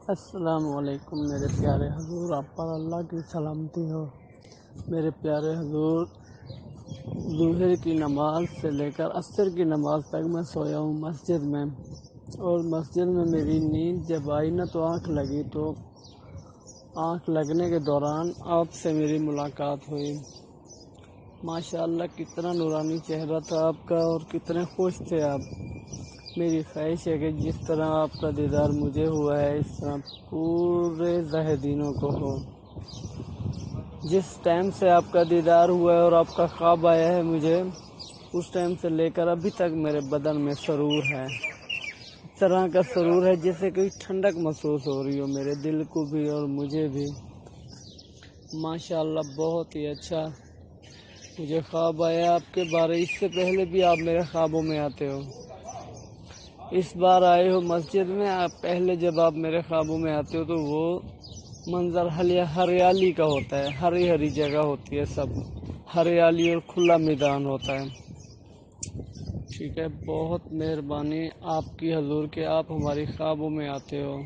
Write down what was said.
السلام علیکم میرے پیارے حضور، آپ پر اللہ کی سلامتی ہو۔ میرے پیارے حضور، ظہر کی نماز سے لے کر عصر کی نماز تک میں سویا ہوں مسجد میں، اور مسجد میں میری نیند جب آئی نہ تو آنکھ لگی، تو آنکھ لگنے کے دوران آپ سے میری ملاقات ہوئی۔ ماشاءاللہ کتنا نورانی چہرہ تھا آپ کا، اور کتنے خوش تھے آپ۔ میری خواہش ہے کہ جس طرح آپ کا دیدار مجھے ہوا ہے، اس طرح پورے زاہدینوں کو ہو۔ جس ٹائم سے آپ کا دیدار ہوا ہے اور آپ کا خواب آیا ہے مجھے، اس ٹائم سے لے کر ابھی تک میرے بدن میں سرور ہے۔ اس طرح کا سرور ہے جیسے کوئی ٹھنڈک محسوس ہو رہی ہو میرے دل کو بھی اور مجھے بھی۔ ماشاءاللہ بہت ہی اچھا مجھے خواب آیا آپ کے بارے۔ اس سے پہلے بھی آپ میرے خوابوں میں آتے ہو، اس بار آئے ہو مسجد میں۔ آپ پہلے جب آپ میرے خوابوں میں آتے ہو تو وہ منظر ہریالی کا ہوتا ہے، ہری ہری جگہ ہوتی ہے، سب ہریالی اور کھلا میدان ہوتا ہے۔ ٹھیک ہے، بہت مہربانی آپ کی حضور کہ آپ ہماری خوابوں میں آتے ہو۔